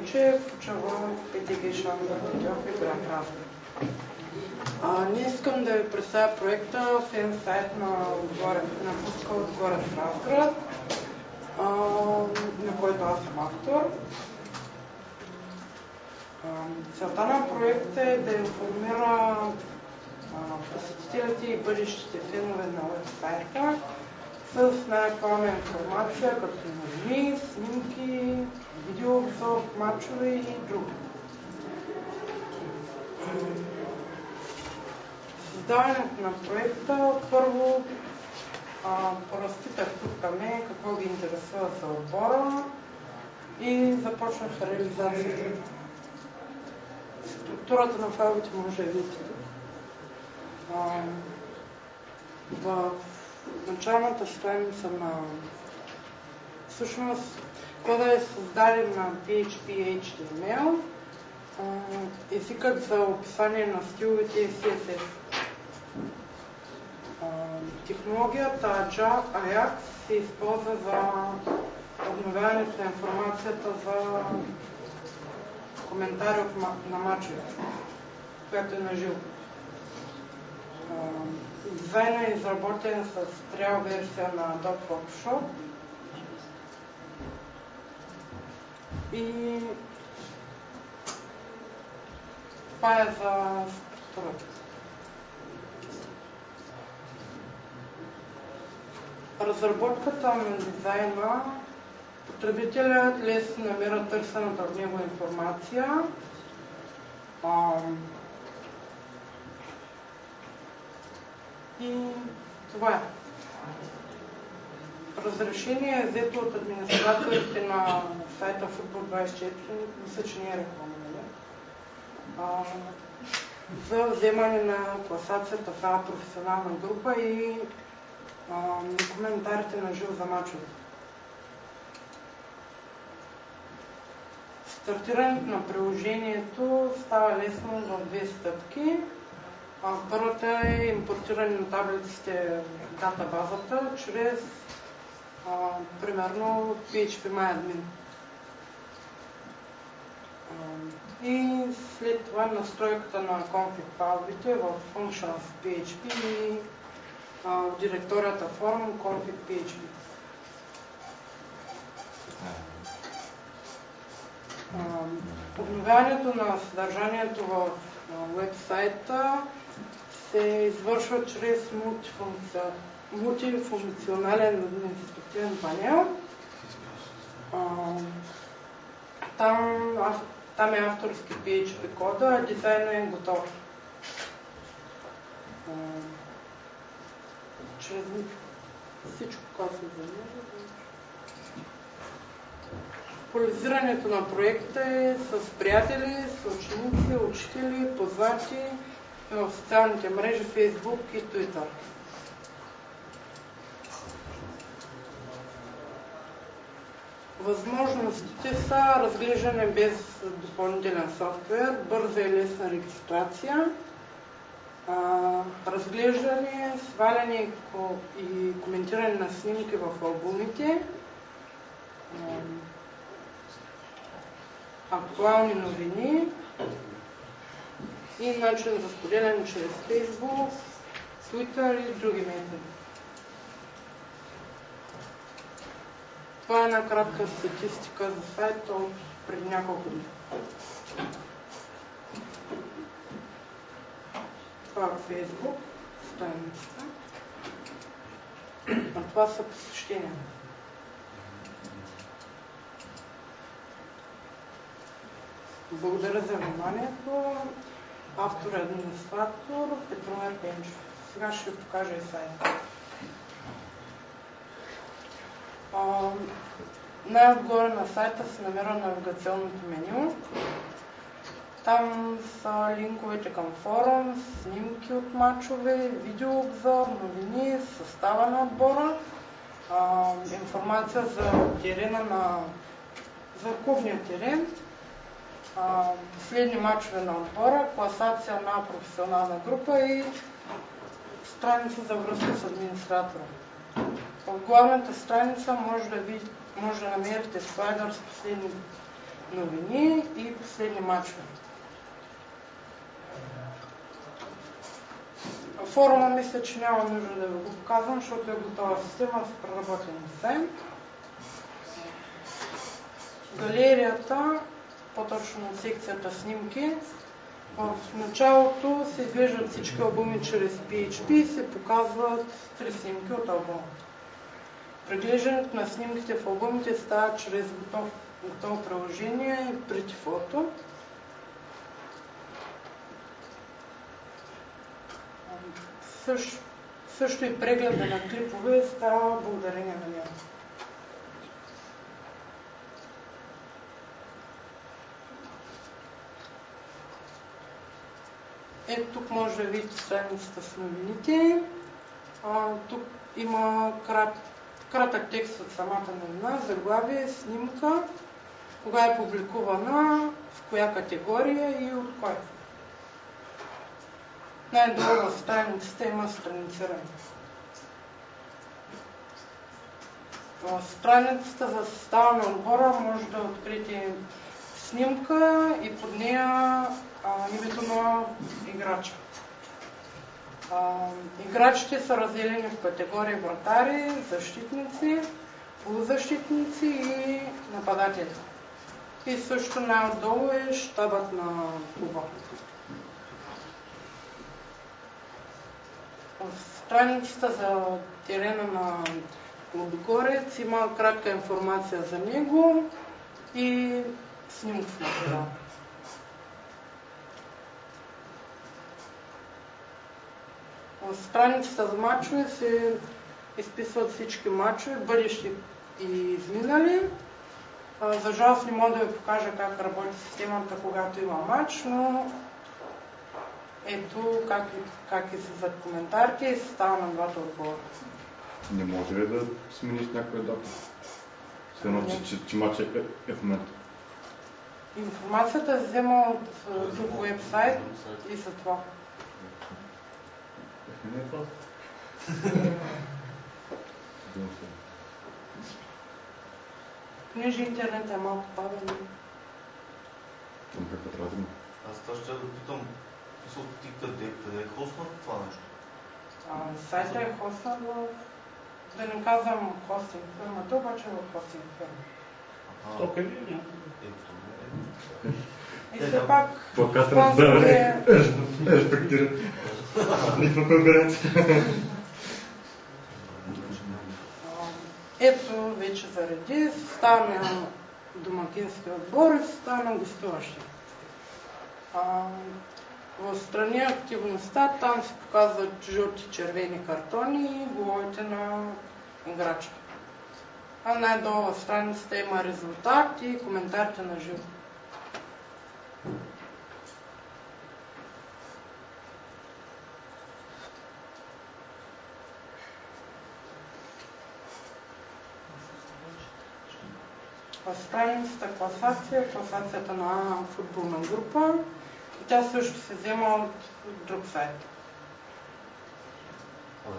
Гечев, уча в ПТГ Шамбър и град Разград. Не искам да ви представя проекта фен сайт на пуска отгоре в Разград, на който аз съм автор. Целта на проекта е да информира посетителите и бъдещите фенове на уебсайта с най-актуална информация, като новини, снимки, видеообзор, мачове и други. Създаването на проекта първо поразпитах тук към мен какво ги интересува за отбора и започнах реализацията. Структурата на файловете може да видите тук. В началната страница на... Всъщност, кода е създаден на PHP HTML, езикът за описание на стиловете е CSS. Технологията Ajax се използва за обновяването на информацията за коментари на мачовете, която е на живо. Дизайнът е изработен с trial версия на Adobe Photoshop и това е за структурата. Разработката на дизайна, потребителят лесно намира търсената от него информация. И това е. Разрешение е взето от администраторите на сайта Football24, мисля, че не е реклама, за вземане на класацията в една професионална група и коментарите на живо за мачовете. Стартирането на приложението става лесно в две стъпки. Първата е импортиране на таблиците в датабазата чрез примерно PHP-MyAdmin. И след това настройката на config файловете в Functions PHP и в директорията Form config PHP. Обновяването на съдържанието в уебсайта се извършва чрез мултифункционален административен панел. Там е авторски PHP кода, а дизайнът е готов. Чрез всичко казва за него. Популяризирането на проекта е с приятели, с ученици, учители, познати в социалните мрежи Facebook и Twitter. Възможностите са разглеждане без допълнителен софтуер, бърза и лесна регистрация, разглеждане, сваляне и коментиране на снимки в албумите, актуални новини и начин за споделяне чрез Facebook, Twitter и други методи. Това е една кратка статистика за сайта от преди няколко дни. Това е Facebook, страницата. А това са посещения. Благодаря за вниманието. Автор и администратор Петромир Пенчев. Сега ще ви покажа и сайта. Най-отгоре на сайта се намира навигационното меню. Там са линковете към форум, снимки от мачове, видеообзор, новини, състава на отбора, информация за терена за клубния терен, последни мачове на отбора, класация на професионална група и страница за връзка с администратора. В главната страница може да намерите слайдър с последни новини, последни мачове. Форума мисля, че няма нужда да ви го показвам, защото е готова система с преработен дизайн. Галерията, по-точно секцията снимки, в началото се изглеждат всички албуми чрез PHP и се показват 3 снимки от албума. Преглеждането на снимките в албумите става чрез готово приложение и Pretty Photo. Също и прегледа на клипове става благодарение на него. Ето тук може да видите страницата с новините. Тук има кратък текст от самата новина, заглавие, снимка, кога е публикувана, в коя категория и от кой. Най-долу в страницата има странициране. В страницата за състава на отбора може да откриете снимка и под нея името на играча. Играчите са разделени в категории вратари, защитници, полузащитници и нападатели. И също най-отдолу е щабът на клуба. В страницата за терена на Лудогорец има кратка информация за него и снимков материал. В страницата за мачове се изписват всички мачове, бъдещи и изминали. За жалост не мога да ви покажа как работи системата, когато има мач, но ето как излизат коментарите и състава на двата отбора. Не може ли да смениш някоя дата? Все едно, че матчът е в момента. Информацията се взема от друг уебсайт и за това. Не е това. Понеже интернет е малко бавен. Там какво трябва да има? Аз това ще да питам, ти къде е хоснат това нещо? Сайта е хоснат в... Да не казвам хостинг фирмата, обаче в хостинг фирма. Стока ли е И все пак... Подкаст раздаване. Респектира. Никаква конкуренция. Ето вече зареди, състава на домакински отбор и състава на гостуващи. В страни активността, там се показват жълти, червени картони и головите на играча. А най-долу в страницата има резултат и коментарите на живо. В страницата класацията на футболна група. И тя също се взема от друг сайт.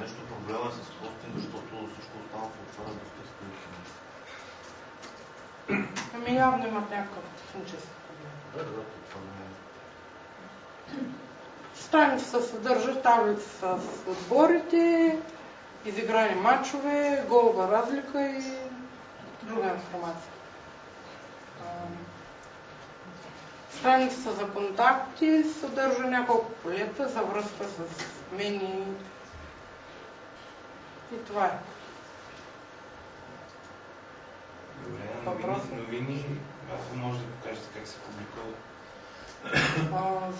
Нещо проблема е с хостинг, защото всичко останало в отвора доста скрипно. Ами явно имат някакъв технически проблем. Да, това не е. Страницата съдържа таблица с отборите, изиграни матчове, голова разлика и друга информация. Страницата за контакти съдържа няколко полета за връзка с мен и това е. Добре, новини, ако може да покажете как се публикуват.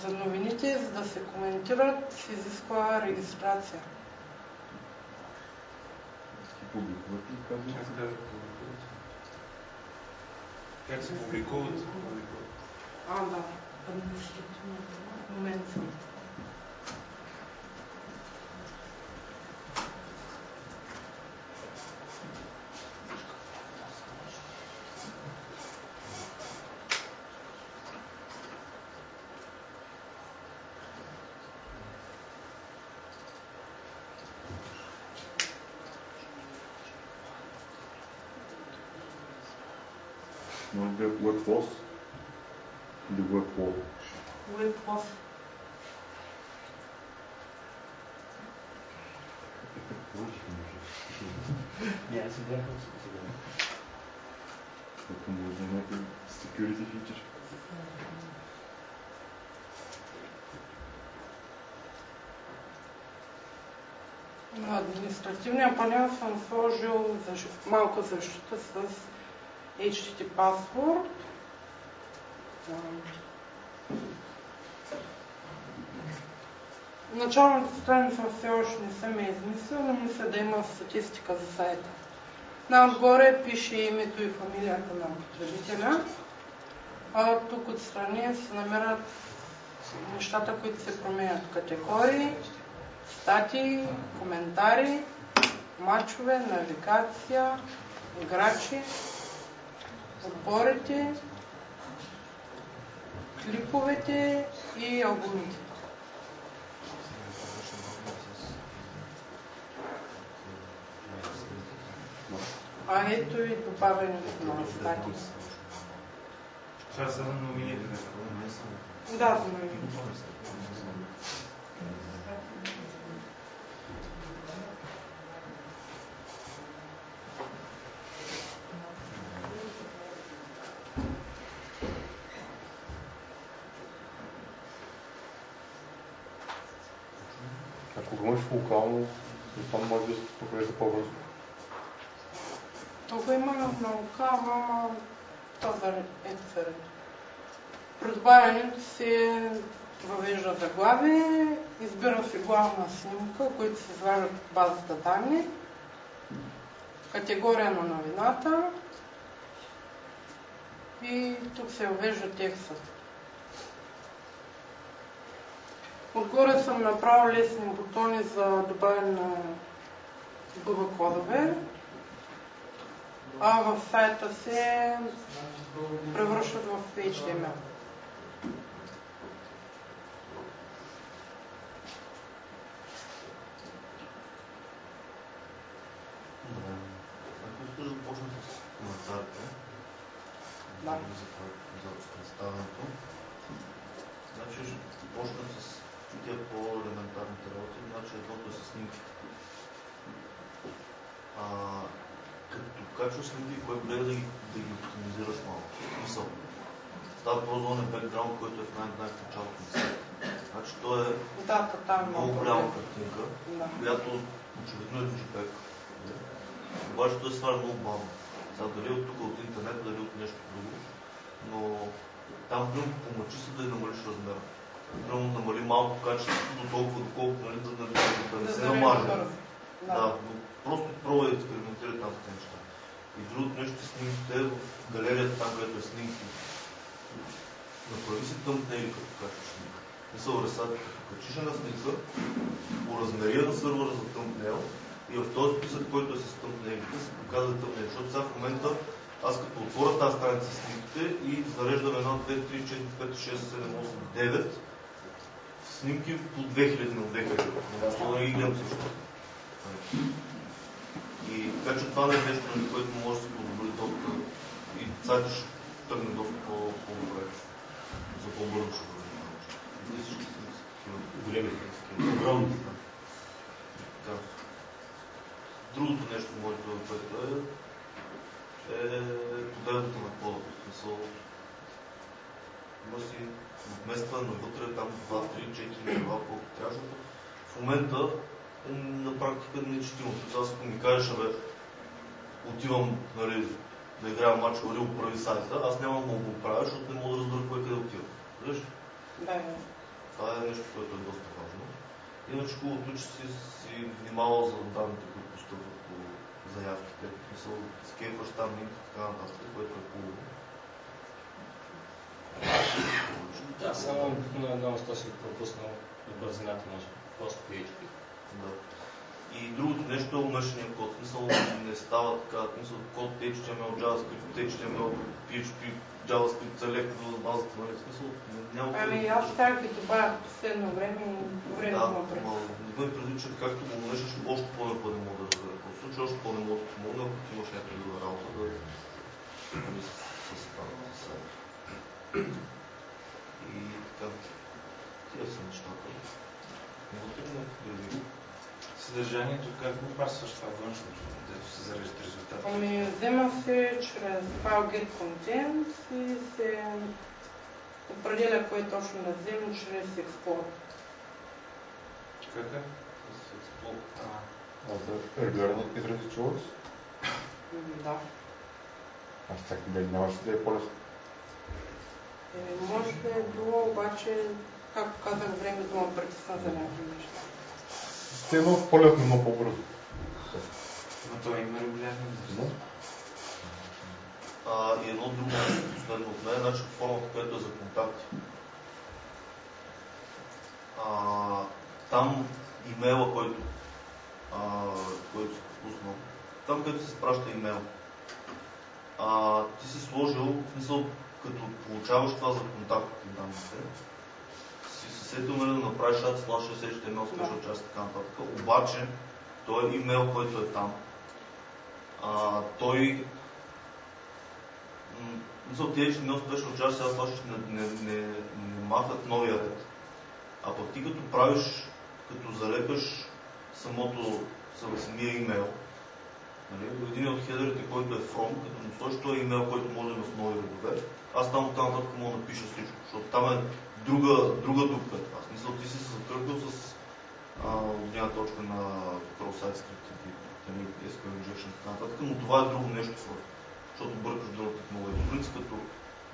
За новините, за да се коментират, се изисква регистрация. Публикуват ли казват? Как да публикуват? Как се публикуват? Да. Момент. Може би е Workforce. Или го е по... Web plus. Аз си бях сега. Защото може да е някакъв security feature. На административния панел съм сложил малка защита с HTTP password. Началната страница все още не съм я измислил, но мисля да има статистика за сайта. Отгоре пише името и фамилията на потребителя. А тук отстрани се намерят нещата, които се променят. Категории, статии, коментари, мачове, навигация, играчи, отборите, клиповете и албумите. А ето и добавянето на статии. Това са новините. Да, за новините. Ако го имаш локално, там може да се провежда по-бързо. Тук има наука, ама това ето заради. При добавянето се въвежда заглавие, избира се главна снимка, които се изваждат от базата данни, категория на новината и тук се въвежда текстът. Отгоре съм направил лесни бутони за добавяне на Google кодове, а в сайта се превръщат в HTML. Добре. Ако искаш да започнем с коментарите, Да. за представянето, значи ще започнем с тия по-елементарните работи, значи едното е с снимките. Като качваш снимки, кое гледа да ги оптимизираш малко. Мисъл. Става въпрос за бекграунд, който е в най-началото на сайта. Значи то е много голяма картинка, която очевидно е JPEG. Обаче той се сваля много бавно. Сега дали от тук, от интернет, дали от нещо друго, но там прямо помъчи се да намалиш размера. Прямо намали малко качеството до толкова, доколкото, нали, да не се намаже. Да, но просто пробва да експериментира там с тези неща. И другото нещо е снимките в галерията, там където е снимки. Направи си тъмпнейли, като качваш снимка. Мисъл, като качиш една снимка, уразмери на сървъра за тъмпнейл и в този списък, който е с тъмпнейлите, се показва тъмпнейли. Защото сега в момента аз като отворя тази страница с снимките и зареждам 1, 2, 3, 4, 5, 6, 7, 8, 9 снимки по 2000 на 2000. Това не ги гледам също. И така че това не е нещо, което може да се подобри доста и сайта ще тръгне доста по-добре. За по-бързо ще бъде това нещо. И всички снимки са такива. Големи, огромни. Така. Другото нещо, което е подредата на кода. В смисъл, има си вмества навътре, там 2, 3, 4 нива, колко трябва. В момента на практика нечетимо. Аз ако ми кажеш, отивам, нали, да играя матч, или оправи сайта, аз няма да го правя, защото не мога да разбера кой къде отива. Виж? Да. Това е нещо, което е доста важно. Иначе хубавото, че си внимавал за данните, които постъпват по заявките. Мисъл, скейпваш там линк и така нататък, което е хубаво. Да, само на едно место си пропуснал бързината на пост PHP. Да. И другото нещо е умешания код. Смисъл не става така. Смисъл код HTML, JavaScript, HTML, PHP, JavaScript, select за базата, нали? Смисъл няма... Ами аз как ги добавя в последно време и времето му пред. Не бъде предвид, че както го умешаш, още по-не мога да разбера. В случай още по-не мога да помогна, ако ти имаш някаква друга работа да се става. съдържанието, как го пасваш това външно, да се зареждат резултати? Ами, взема се чрез file get content и се определя кое точно да вземе чрез export. Как е? Регулярно изразичуваш? Да. Аз чак нямаше да е по-лесно. Може да е било, обаче, както казах, времето му притисна за някакви неща. Ще е много по-лесно, много по-бързо. Но това има регулярно изразител. И едно друго нещо, последно от мен, значи формата, която е за контакти. Там имейла, който си пропуснал, там където се спраща имейл, ти си сложил, в смисъл, като получаваш това за контактите данните, си се сетил да направиш /HTML special част и така нататък. Обаче, той имейл, който е там, той тези HTML special част сега слушаш не махат новия ред. А пък ти като правиш, като залепеш самия имейл, един от хедерите, който е from, като му сложиш този имейл, който може да има с нови редове, аз там оттам нататък мога да напиша всичко, защото там е друга дупка. В смисъл, ти си се затъркал с една точка на cross-site script и SQL injection и така нататък, но това е друго нещо, защото бъркаш друга технология. В принцип, като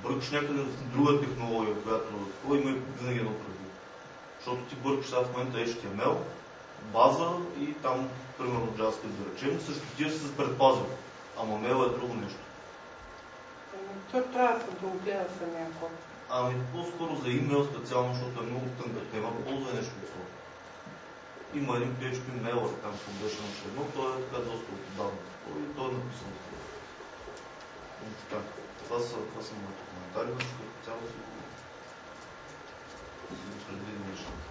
бъркаш някъде в друга технология, която има винаги едно предвид. Защото ти бъркаш сега в момента HTML, база и там, примерно, JavaScript да речем, също тия се предпазил. Ама mail е друго нещо. Той трябва да го гледа самия код. По-скоро за имейл специално, защото е много тънка тема, ползва нещо от това. Има един PHP mailer, там беше на едно, той е така доста отдавна. И той е написан в това. Така, това са моите коментари, защото като цяло си го предвидим нещата.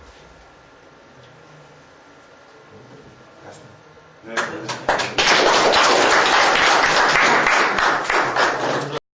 Ясно.